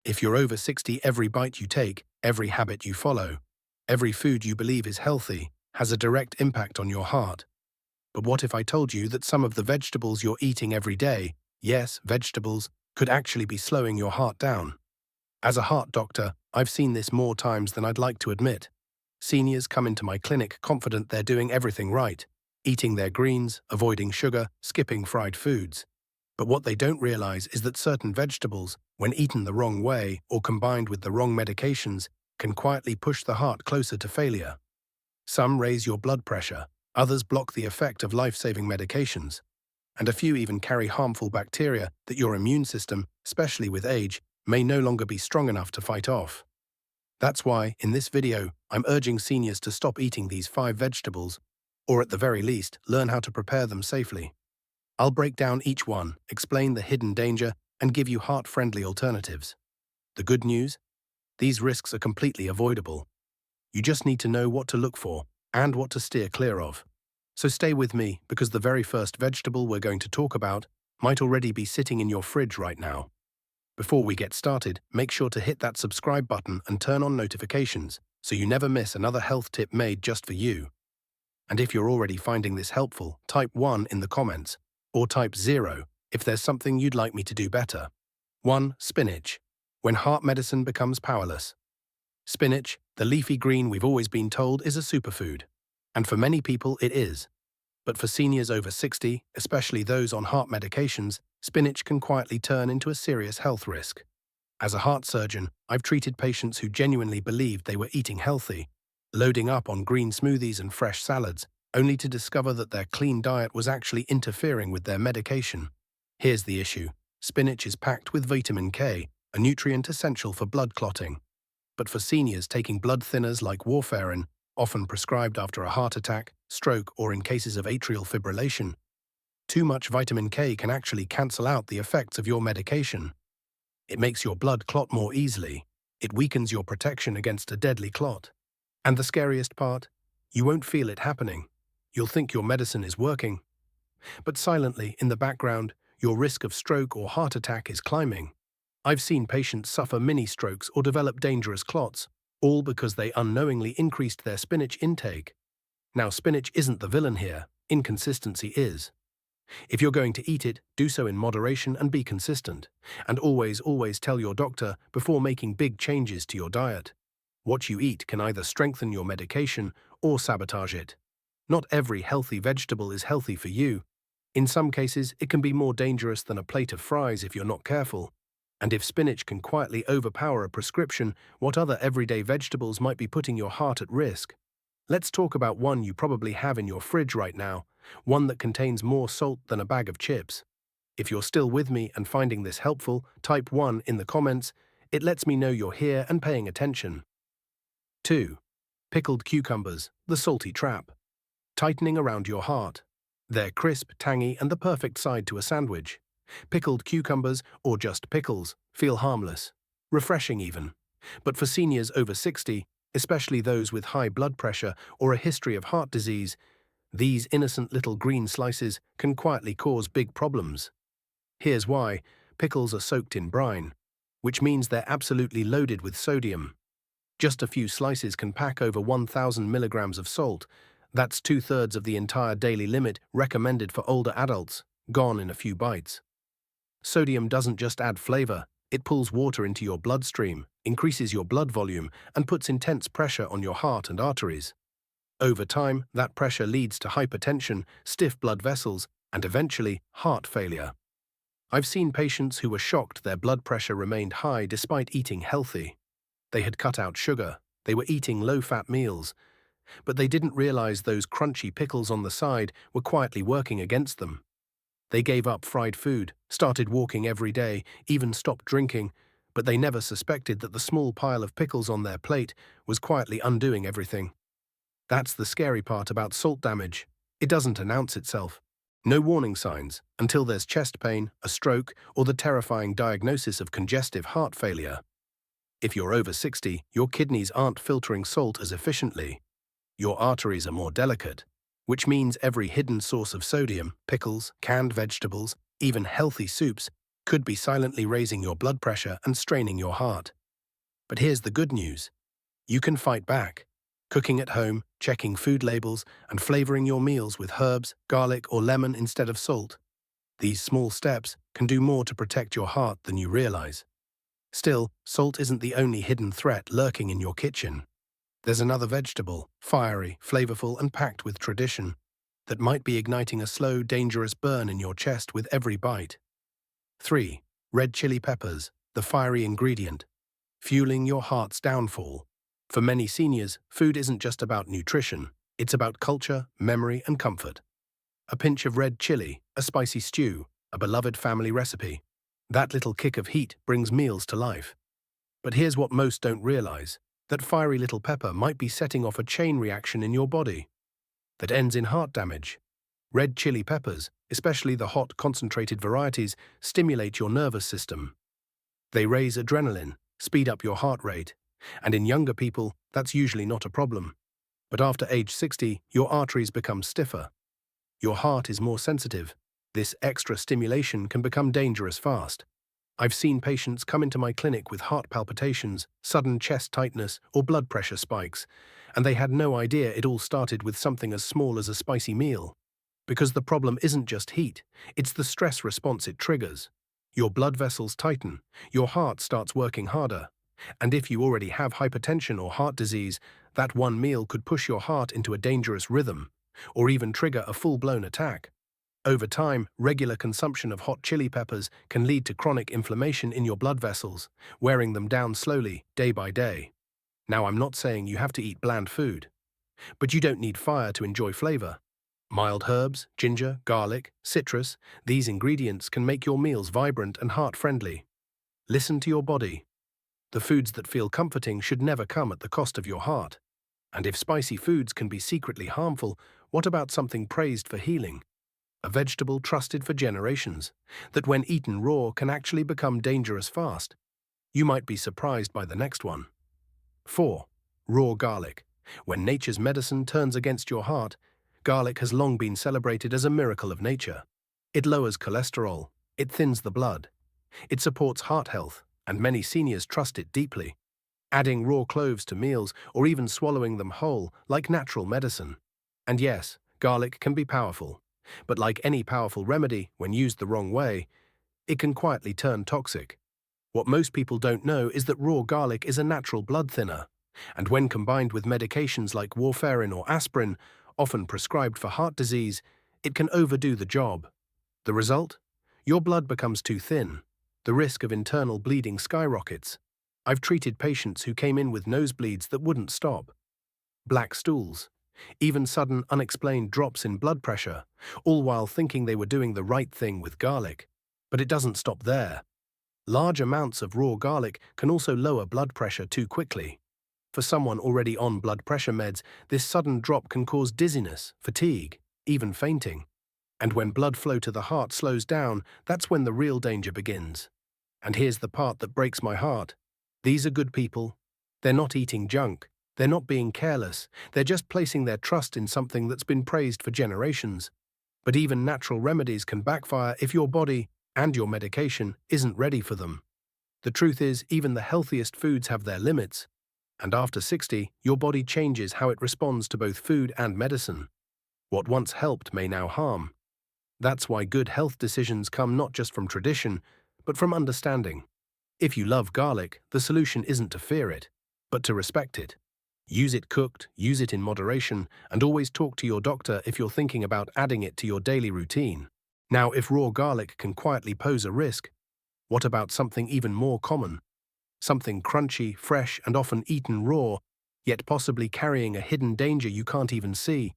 If you're over 60, every bite you take, every habit you follow, every food you believe is healthy, has a direct impact on your heart. But what if I told you that some of the vegetables you're eating every day, yes, vegetables, could actually be slowing your heart down? As a heart doctor, I've seen this more times than I'd like to admit. Seniors come into my clinic confident they're doing everything right, eating their greens, avoiding sugar, skipping fried foods. But what they don't realize is that certain vegetables, when eaten the wrong way or combined with the wrong medications, can quietly push the heart closer to failure. Some raise your blood pressure, others block the effect of life-saving medications, and a few even carry harmful bacteria that your immune system, especially with age, may no longer be strong enough to fight off. That's why, in this video, I'm urging seniors to stop eating these 5 vegetables, or at the very least, learn how to prepare them safely. I'll break down each one, explain the hidden danger, and give you heart-friendly alternatives. The good news? These risks are completely avoidable. You just need to know what to look for and what to steer clear of. So stay with me, because the very first vegetable we're going to talk about might already be sitting in your fridge right now. Before we get started, make sure to hit that subscribe button and turn on notifications so you never miss another health tip made just for you. And if you're already finding this helpful, type 1 in the comments, or type 0 if there's something you'd like me to do better. 1. Spinach. When heart medicine becomes powerless. Spinach, the leafy green we've always been told, is a superfood. And for many people it is. But for seniors over 60, especially those on heart medications, spinach can quietly turn into a serious health risk. As a heart surgeon, I've treated patients who genuinely believed they were eating healthy, loading up on green smoothies and fresh salads, only to discover that their clean diet was actually interfering with their medication. Here's the issue. Spinach is packed with vitamin K, a nutrient essential for blood clotting. But for seniors taking blood thinners like warfarin, often prescribed after a heart attack, stroke, or in cases of atrial fibrillation, too much vitamin K can actually cancel out the effects of your medication. It makes your blood clot more easily. It weakens your protection against a deadly clot. And the scariest part? You won't feel it happening. You'll think your medicine is working. But silently, in the background, your risk of stroke or heart attack is climbing. I've seen patients suffer mini-strokes or develop dangerous clots, all because they unknowingly increased their spinach intake. Now, spinach isn't the villain here. Inconsistency is. If you're going to eat it, do so in moderation and be consistent. And always tell your doctor before making big changes to your diet. What you eat can either strengthen your medication or sabotage it. Not every healthy vegetable is healthy for you. In some cases, it can be more dangerous than a plate of fries if you're not careful. And if spinach can quietly overpower a prescription, what other everyday vegetables might be putting your heart at risk? Let's talk about one you probably have in your fridge right now, one that contains more salt than a bag of chips. If you're still with me and finding this helpful, type 1 in the comments. It lets me know you're here and paying attention. 2. Pickled cucumbers, the salty trap. Tightening around your heart. They're crisp, tangy, and the perfect side to a sandwich. Pickled cucumbers, or just pickles, feel harmless, refreshing even. But for seniors over 60, especially those with high blood pressure or a history of heart disease, these innocent little green slices can quietly cause big problems. Here's why. Pickles are soaked in brine, which means they're absolutely loaded with sodium. Just a few slices can pack over 1,000 milligrams of salt. That's 2/3 of the entire daily limit recommended for older adults, gone in a few bites. Sodium doesn't just add flavor, it pulls water into your bloodstream, increases your blood volume, and puts intense pressure on your heart and arteries. Over time, that pressure leads to hypertension, stiff blood vessels, and eventually, heart failure. I've seen patients who were shocked their blood pressure remained high despite eating healthy. They had cut out sugar, they were eating low-fat meals, but they didn't realize those crunchy pickles on the side were quietly working against them. They gave up fried food, started walking every day, even stopped drinking, but they never suspected that the small pile of pickles on their plate was quietly undoing everything. That's the scary part about salt damage. It doesn't announce itself. No warning signs until there's chest pain, a stroke, or the terrifying diagnosis of congestive heart failure. If you're over 60, your kidneys aren't filtering salt as efficiently. Your arteries are more delicate, which means every hidden source of sodium, pickles, canned vegetables, even healthy soups, could be silently raising your blood pressure and straining your heart. But here's the good news. You can fight back. Cooking at home, checking food labels, and flavoring your meals with herbs, garlic, or lemon instead of salt. These small steps can do more to protect your heart than you realize. Still, salt isn't the only hidden threat lurking in your kitchen. There's another vegetable, fiery, flavorful, and packed with tradition, that might be igniting a slow, dangerous burn in your chest with every bite. 3. Red chili peppers, the fiery ingredient, fueling your heart's downfall. For many seniors, food isn't just about nutrition, it's about culture, memory, and comfort. A pinch of red chili, a spicy stew, a beloved family recipe. That little kick of heat brings meals to life. But here's what most don't realize, that fiery little pepper might be setting off a chain reaction in your body that ends in heart damage. Red chili peppers, especially the hot, concentrated varieties, stimulate your nervous system. They raise adrenaline, speed up your heart rate, and in younger people, that's usually not a problem. But after age 60, your arteries become stiffer. Your heart is more sensitive. This extra stimulation can become dangerous fast. I've seen patients come into my clinic with heart palpitations, sudden chest tightness, or blood pressure spikes, and they had no idea it all started with something as small as a spicy meal. Because the problem isn't just heat, it's the stress response it triggers. Your blood vessels tighten, your heart starts working harder. And if you already have hypertension or heart disease, that one meal could push your heart into a dangerous rhythm, or even trigger a full-blown attack. Over time, regular consumption of hot chili peppers can lead to chronic inflammation in your blood vessels, wearing them down slowly, day by day. Now, I'm not saying you have to eat bland food, but you don't need fire to enjoy flavor. Mild herbs, ginger, garlic, citrus, these ingredients can make your meals vibrant and heart-friendly. Listen to your body. The foods that feel comforting should never come at the cost of your heart. And if spicy foods can be secretly harmful, what about something praised for healing? A vegetable trusted for generations, that when eaten raw can actually become dangerous fast. You might be surprised by the next one. 4. Raw garlic. When nature's medicine turns against your heart, garlic has long been celebrated as a miracle of nature. It lowers cholesterol, it thins the blood, it supports heart health, and many seniors trust it deeply. Adding raw cloves to meals or even swallowing them whole, like natural medicine. And yes, garlic can be powerful. But like any powerful remedy, when used the wrong way, it can quietly turn toxic. What most people don't know is that raw garlic is a natural blood thinner, and when combined with medications like warfarin or aspirin, often prescribed for heart disease, it can overdo the job. The result? Your blood becomes too thin. The risk of internal bleeding skyrockets. I've treated patients who came in with nosebleeds that wouldn't stop. Black stools. Even sudden, unexplained drops in blood pressure, all while thinking they were doing the right thing with garlic. But it doesn't stop there. Large amounts of raw garlic can also lower blood pressure too quickly. For someone already on blood pressure meds, this sudden drop can cause dizziness, fatigue, even fainting. And when blood flow to the heart slows down, that's when the real danger begins. And here's the part that breaks my heart. These are good people. They're not eating junk. They're not being careless, they're just placing their trust in something that's been praised for generations. But even natural remedies can backfire if your body and your medication isn't ready for them. The truth is, even the healthiest foods have their limits. And after 60, your body changes how it responds to both food and medicine. What once helped may now harm. That's why good health decisions come not just from tradition, but from understanding. If you love garlic, the solution isn't to fear it, but to respect it. Use it cooked, use it in moderation, and always talk to your doctor if you're thinking about adding it to your daily routine. Now, if raw garlic can quietly pose a risk, what about something even more common? Something crunchy, fresh, and often eaten raw, yet possibly carrying a hidden danger you can't even see.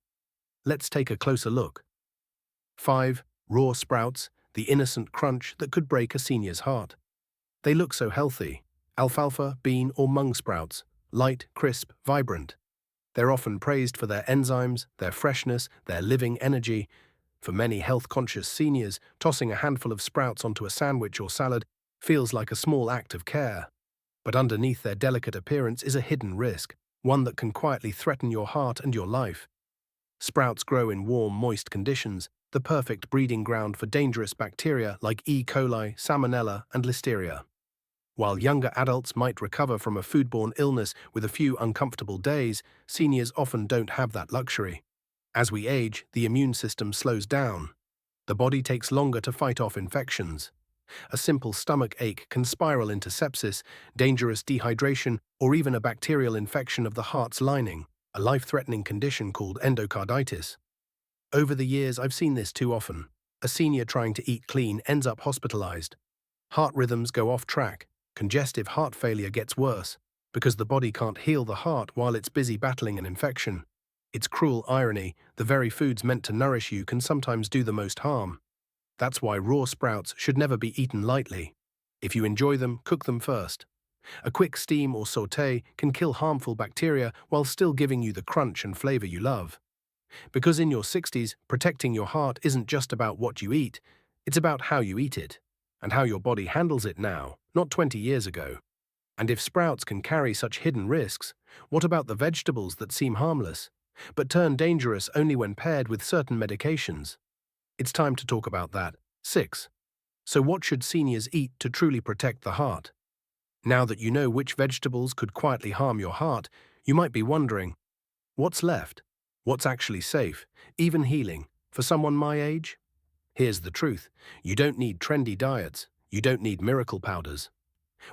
Let's take a closer look. 5. Raw sprouts, the innocent crunch that could break a senior's heart. They look so healthy. Alfalfa, bean, or mung sprouts. Light, crisp, vibrant. They're often praised for their enzymes, their freshness, their living energy. For many health-conscious seniors, tossing a handful of sprouts onto a sandwich or salad feels like a small act of care. But underneath their delicate appearance is a hidden risk, one that can quietly threaten your heart and your life. Sprouts grow in warm, moist conditions. the perfect breeding ground for dangerous bacteria like E. coli, Salmonella, and Listeria. While younger adults might recover from a foodborne illness with a few uncomfortable days, seniors often don't have that luxury. As we age, the immune system slows down. The body takes longer to fight off infections. A simple stomach ache can spiral into sepsis, dangerous dehydration, or even a bacterial infection of the heart's lining, a life-threatening condition called endocarditis. Over the years, I've seen this too often. A senior trying to eat clean ends up hospitalized. Heart rhythms go off track. Congestive heart failure gets worse because the body can't heal the heart while it's busy battling an infection. It's cruel irony, the very foods meant to nourish you can sometimes do the most harm. That's why raw sprouts should never be eaten lightly. If you enjoy them, cook them first. A quick steam or sauté can kill harmful bacteria while still giving you the crunch and flavor you love. Because in your 60s, protecting your heart isn't just about what you eat, it's about how you eat it, and how your body handles it now, not 20 years ago. And if sprouts can carry such hidden risks, what about the vegetables that seem harmless, but turn dangerous only when paired with certain medications? It's time to talk about that. 6. So what should seniors eat to truly protect the heart? Now that you know which vegetables could quietly harm your heart, you might be wondering, what's left? What's actually safe, even healing, for someone my age? Here's the truth. You don't need trendy diets. You don't need miracle powders.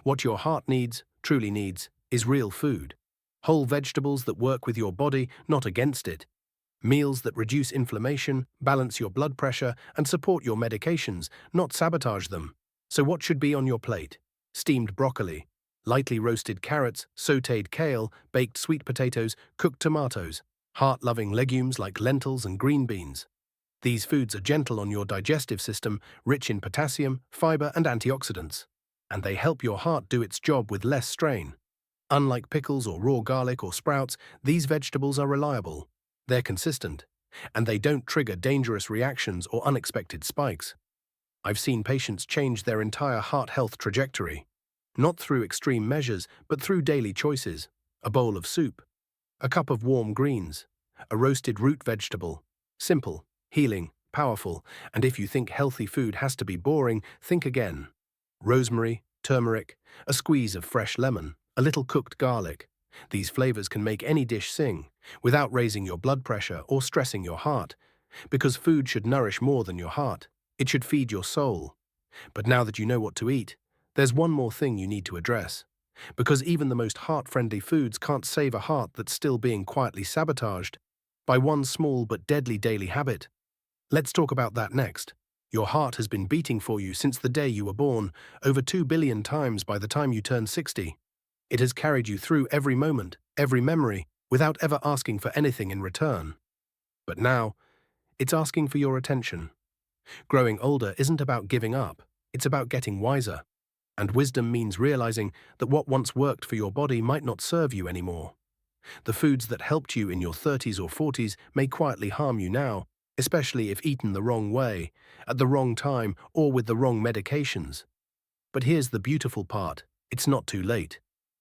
What your heart needs, truly needs, is real food. Whole vegetables that work with your body, not against it. Meals that reduce inflammation, balance your blood pressure, and support your medications, not sabotage them. So what should be on your plate? Steamed broccoli, lightly roasted carrots, sautéed kale, baked sweet potatoes, cooked tomatoes, heart-loving legumes like lentils and green beans. These foods are gentle on your digestive system, rich in potassium, fiber, and antioxidants. And they help your heart do its job with less strain. Unlike pickles or raw garlic or sprouts, these vegetables are reliable. They're consistent, and they don't trigger dangerous reactions or unexpected spikes. I've seen patients change their entire heart health trajectory, not through extreme measures, but through daily choices. A bowl of soup, a cup of warm greens, a roasted root vegetable. Simple, healing, powerful, and if you think healthy food has to be boring, think again. Rosemary, turmeric, a squeeze of fresh lemon, a little cooked garlic. These flavors can make any dish sing, without raising your blood pressure or stressing your heart, because food should nourish more than your heart. It should feed your soul. But now that you know what to eat, there's one more thing you need to address. Because even the most heart-friendly foods can't save a heart that's still being quietly sabotaged by one small but deadly daily habit. Let's talk about that next. Your heart has been beating for you since the day you were born, over 2 billion times by the time you turn 60. It has carried you through every moment, every memory, without ever asking for anything in return. But now, it's asking for your attention. Growing older isn't about giving up, it's about getting wiser. And wisdom means realizing that what once worked for your body might not serve you anymore. The foods that helped you in your 30s or 40s may quietly harm you now, especially if eaten the wrong way, at the wrong time, or with the wrong medications. But here's the beautiful part. It's not too late.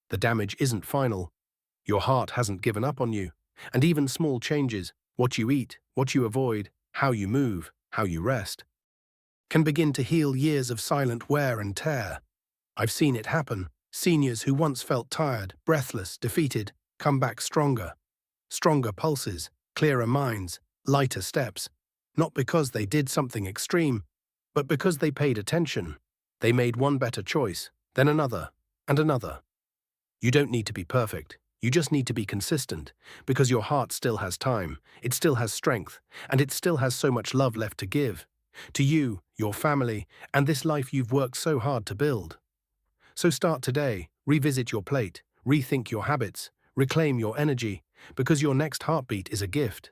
The damage isn't final. Your heart hasn't given up on you. And even small changes, what you eat, what you avoid, how you move, how you rest, can begin to heal years of silent wear and tear. I've seen it happen. Seniors who once felt tired, breathless, defeated, come back stronger. Stronger pulses, clearer minds, lighter steps. Not because they did something extreme, but because they paid attention. They made one better choice, then another, and another. You don't need to be perfect. You just need to be consistent, because your heart still has time, it still has strength, and it still has so much love left to give. To you, your family, and this life you've worked so hard to build. So start today, revisit your plate, rethink your habits, reclaim your energy, because your next heartbeat is a gift.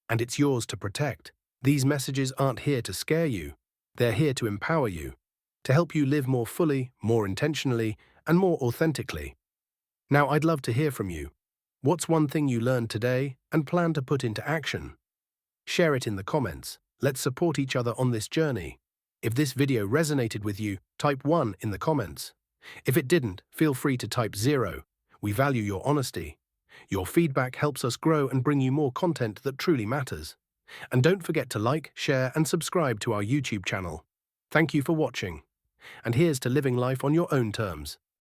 And it's yours to protect. These messages aren't here to scare you. They're here to empower you, to help you live more fully, more intentionally, and more authentically. Now, I'd love to hear from you. What's one thing you learned today and plan to put into action? Share it in the comments. Let's support each other on this journey. If this video resonated with you, type 1 in the comments. If it didn't, feel free to type 0. We value your honesty. Your feedback helps us grow and bring you more content that truly matters. And don't forget to like, share, and subscribe to our YouTube channel. Thank you for watching. And here's to living life on your own terms.